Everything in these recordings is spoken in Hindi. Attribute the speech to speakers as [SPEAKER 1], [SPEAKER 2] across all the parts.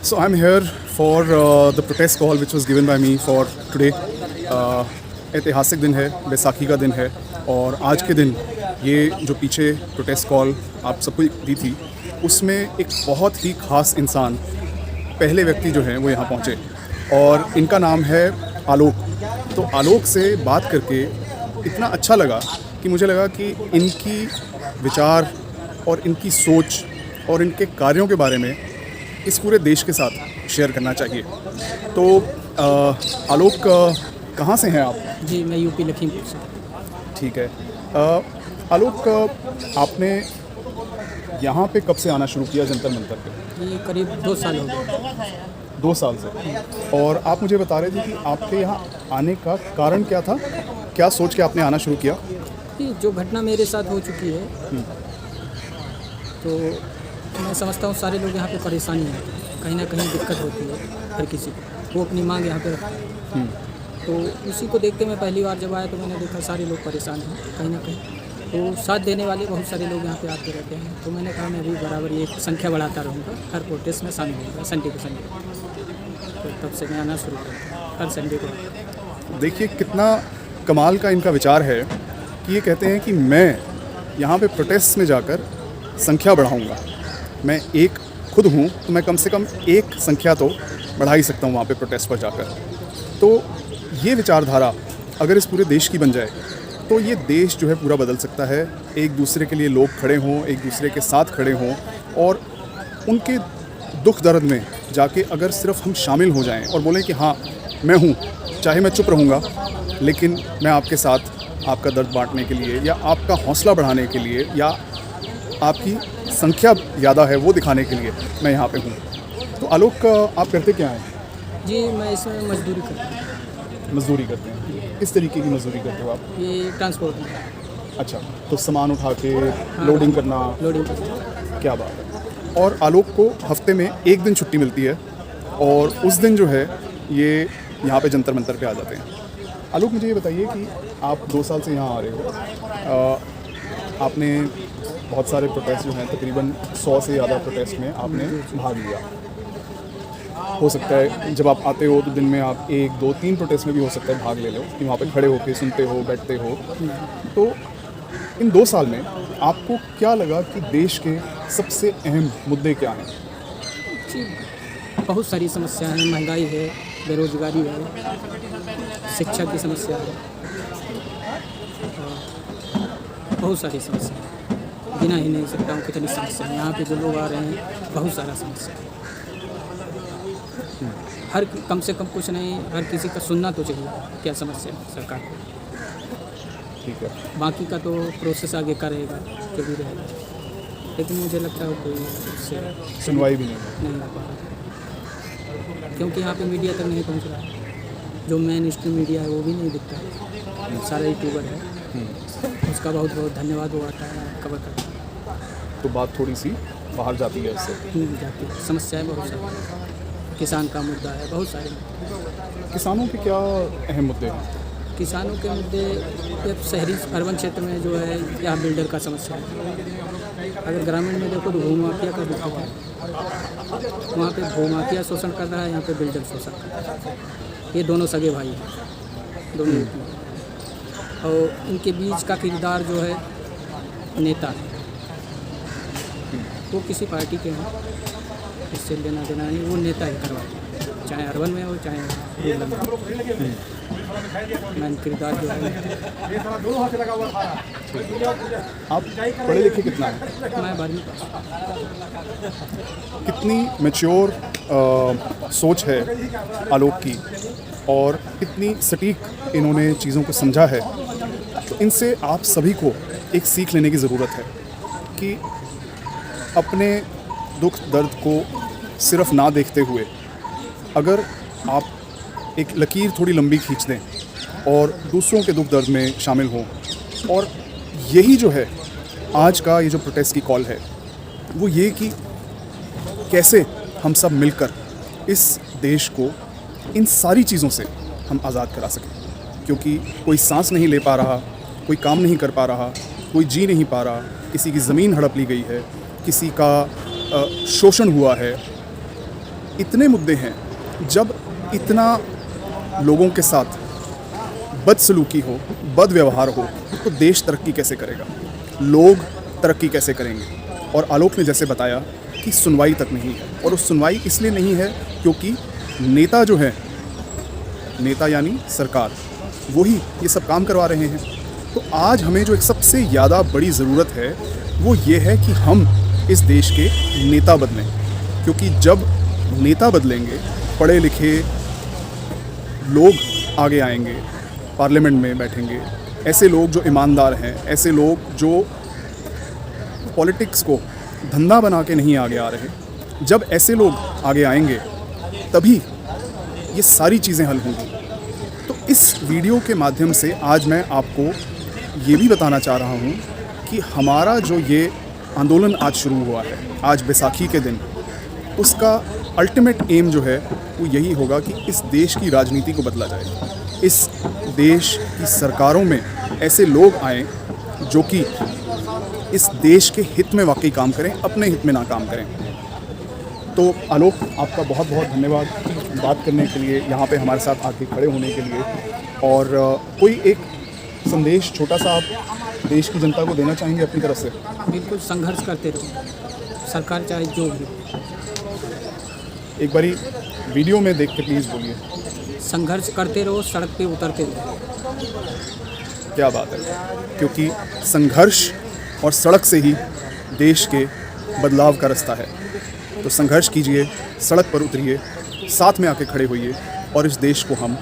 [SPEAKER 1] So I'm here for the protest call which was given by me for today. ऐतिहासिक दिन है, बैसाखी का दिन है और आज के दिन ये जो पीछे प्रोटेस्ट कॉल आप सबको दी थी उसमें एक बहुत ही ख़ास इंसान, पहले व्यक्ति जो हैं वो यहाँ पहुँचे और इनका नाम है आलोक। तो आलोक से बात करके इतना अच्छा लगा कि मुझे लगा कि इनकी विचार और इनकी सोच और इनके कार्यों के बारे में इस पूरे देश के साथ शेयर करना चाहिए। तो आलोक, कहाँ से हैं आप?
[SPEAKER 2] जी, मैं यूपी लखीमपुर से।
[SPEAKER 1] ठीक है। आलोक, आपने यहाँ पे कब से आना शुरू किया जंतर मंतर पे?
[SPEAKER 2] ये करीब 2 साल हो गए।
[SPEAKER 1] 2 साल से। और आप मुझे बता रहे थे कि आपके यहाँ आने का कारण क्या था? क्या सोच के आपने आना शुरू किया?
[SPEAKER 2] ये जो घटना मेरे साथ हो चुकी है तो मैं समझता हूँ सारे लोग यहाँ पे परेशानी है, कहीं ना कहीं दिक्कत होती है हर किसी को, वो अपनी मांग यहाँ पे रखते हैं। तो उसी को देखते मैं पहली बार जब आया तो मैंने देखा सारे लोग परेशान हैं कहीं ना कहीं, तो साथ देने वाले बहुत सारे लोग यहाँ पे आते रहते हैं। तो मैंने कहा मैं भी बराबर ये संख्या बढ़ाता रहूँगा, हर प्रोटेस्ट में शामिल होगा संडे को संडे। तो तब से मैं आना शुरू किया हर संडे को।
[SPEAKER 1] देखिए कितना कमाल का इनका विचार है कि ये कहते हैं कि मैं यहाँ पे प्रोटेस्ट में जाकर संख्या बढ़ाऊँगा। मैं एक खुद हूँ तो मैं कम से कम एक संख्या तो बढ़ा ही सकता हूँ वहाँ पे प्रोटेस्ट पर जाकर। तो ये विचारधारा अगर इस पूरे देश की बन जाए तो ये देश जो है पूरा बदल सकता है। एक दूसरे के लिए लोग खड़े हों, एक दूसरे के साथ खड़े हों और उनके दुख दर्द में जाके अगर सिर्फ हम शामिल हो जाएं और बोलें कि हाँ मैं हूँ, चाहे मैं चुप रहूँगा लेकिन मैं आपके साथ आपका दर्द बांटने के लिए या आपका हौसला बढ़ाने के लिए या आपकी संख्या ज़्यादा है वो दिखाने के लिए मैं यहाँ पे हूँ। तो आलोक, आप करते क्या हैं?
[SPEAKER 2] जी, मैं इसमें मजदूरी करता हूँ।
[SPEAKER 1] मजदूरी करते हैं? किस तरीके की मजदूरी करते हो आप?
[SPEAKER 2] ये ट्रांसपोर्ट में।
[SPEAKER 1] अच्छा, तो सामान उठा के लोडिंग करना?
[SPEAKER 2] लोडिंग करना।
[SPEAKER 1] क्या बात है। और आलोक को हफ्ते में एक दिन छुट्टी मिलती है और उस दिन जो है ये यहाँ पे जंतर मंतर पे आ जाते हैं। आलोक, मुझे ये बताइए कि आप 2 साल से यहाँ आ रहे हो, आपने बहुत सारे प्रोटेस्ट जो हैं तकरीबन 100 से ज़्यादा प्रोटेस्ट में आपने भाग लिया। हो सकता है जब आप आते हो तो दिन में आप 1, 2, 3 प्रोटेस्ट में भी हो सकता है भाग ले लो कि वहाँ पे खड़े होकर सुनते हो, बैठते हो। तो इन 2 साल में आपको क्या लगा कि देश के सबसे अहम मुद्दे क्या हैं?
[SPEAKER 2] जी, बहुत सारी समस्याएं हैं। महंगाई है, बेरोजगारी है, शिक्षा की समस्या है, बहुत सारी समस्या है। गिना ही नहीं सकता हूँ कितनी समस्या है। यहाँ पे जो लोग आ रहे हैं बहुत सारा समस्या है। हर कम से कम कुछ नहीं, हर किसी का सुनना तो चाहिए क्या समस्या है सरकार को।
[SPEAKER 1] ठीक है।
[SPEAKER 2] बाकी का तो प्रोसेस आगे करेगा जो भी रहेगा, लेकिन मुझे लगता है कोई उससे
[SPEAKER 1] सुनवाई भी नहीं
[SPEAKER 2] हो पा रहा, क्योंकि यहाँ पे मीडिया तक नहीं पहुँच रहा है। जो मेन स्ट्रीम मीडिया है वो भी नहीं दिखता है, सारा यूट्यूबर है। उसका बहुत बहुत धन्यवाद वो आता है कवर करता है।
[SPEAKER 1] तो बात थोड़ी सी बाहर जाती है इससे।
[SPEAKER 2] जाती है। समस्याएं बहुत सारी, किसान का मुद्दा है, बहुत सारे।
[SPEAKER 1] किसानों के क्या अहम मुद्दे हैं?
[SPEAKER 2] किसानों के मुद्दे ये शहरी अर्बन क्षेत्र में जो है यहाँ बिल्डर का समस्या है। अगर ग्रामीण में देखो तो भूमाफिया का दिक्कत है। वहाँ पे भूमाफिया शोषण कर रहा है, यहाँ पे बिल्डर शोषण कर रहा है। ये दोनों सगे भाई हैं, दोनों। और इनके बीच का किरदार जो है नेता है, वो किसी पार्टी के हैं, इससे लेना देना नहीं, वो नेता ही करवाए, चाहे अर्बन में हो चाहे रूरल में हो। मैन किरदार जो है।
[SPEAKER 1] आप पढ़े लिखे कितना है?
[SPEAKER 2] मैं 12वीं पास।
[SPEAKER 1] कितनी मैच्योर सोच है आलोक की और कितनी सटीक इन्होंने चीज़ों को समझा है। तो इनसे आप सभी को एक सीख लेने की ज़रूरत है कि अपने दुख दर्द को सिर्फ ना देखते हुए अगर आप एक लकीर थोड़ी लंबी खींच दें और दूसरों के दुख दर्द में शामिल हों, और यही जो है आज का ये जो प्रोटेस्ट की कॉल है वो ये कि कैसे हम सब मिलकर इस देश को इन सारी चीज़ों से हम आज़ाद करा सकें। क्योंकि कोई सांस नहीं ले पा रहा, कोई काम नहीं कर पा रहा, कोई जी नहीं पा रहा, किसी की ज़मीन हड़प ली गई है, किसी का शोषण हुआ है, इतने मुद्दे हैं, जब इतना लोगों के साथ बदसलूकी हो, बदव्यवहार हो, तो देश तरक्की कैसे करेगा, लोग तरक्की कैसे करेंगे। और आलोक ने जैसे बताया कि सुनवाई तक नहीं है, और उस सुनवाई इसलिए नहीं है क्योंकि नेता जो है, नेता यानी सरकार, वही ये सब काम करवा रहे हैं। तो आज हमें जो एक सबसे ज़्यादा बड़ी ज़रूरत है वो ये है कि हम इस देश के नेता बदलें, क्योंकि जब नेता बदलेंगे, पढ़े लिखे लोग आगे आएंगे, पार्लियामेंट में बैठेंगे, ऐसे लोग जो ईमानदार हैं, ऐसे लोग जो पॉलिटिक्स को धंधा बना के नहीं आगे आ रहे, जब ऐसे लोग आगे आएंगे तभी ये सारी चीज़ें हल होंगी। तो इस वीडियो के माध्यम से आज मैं आपको ये भी बताना चाह रहा हूँ कि हमारा जो ये आंदोलन आज शुरू हुआ है, आज बैसाखी के दिन, उसका अल्टीमेट एम जो है वो यही होगा कि इस देश की राजनीति को बदला जाए, इस देश की सरकारों में ऐसे लोग आएँ जो कि इस देश के हित में वाकई काम करें, अपने हित में ना काम करें। तो आलोक, आपका बहुत बहुत धन्यवाद बात करने के लिए, यहाँ पे हमारे साथ आके खड़े होने के लिए। और कोई एक संदेश छोटा सा आप देश की जनता को देना चाहेंगे अपनी तरफ से?
[SPEAKER 2] बिल्कुल, संघर्ष करते रहो, सरकार चाहे जो भी।
[SPEAKER 1] एक बारी वीडियो में देख के प्लीज़ बोलिए।
[SPEAKER 2] संघर्ष करते रहो, सड़क पे उतरते रहो।
[SPEAKER 1] क्या बात है, क्योंकि संघर्ष और सड़क से ही देश के बदलाव का रास्ता है। तो संघर्ष कीजिए, सड़क पर उतरिए, साथ में आके खड़े होइए और इस देश को हम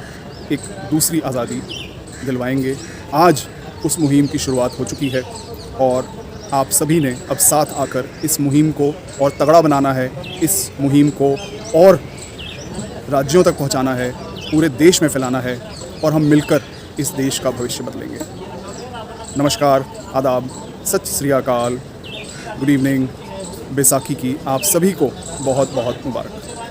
[SPEAKER 1] एक दूसरी आज़ादी दिलवाएंगे। आज उस मुहिम की शुरुआत हो चुकी है और आप सभी ने अब साथ आकर इस मुहिम को और तगड़ा बनाना है, इस मुहिम को और राज्यों तक पहुंचाना है, पूरे देश में फैलाना है और हम मिलकर इस देश का भविष्य बदलेंगे। नमस्कार, आदाब, सत श्री अकाल, गुड इवनिंग। बैसाखी की आप सभी को बहुत बहुत मुबारक।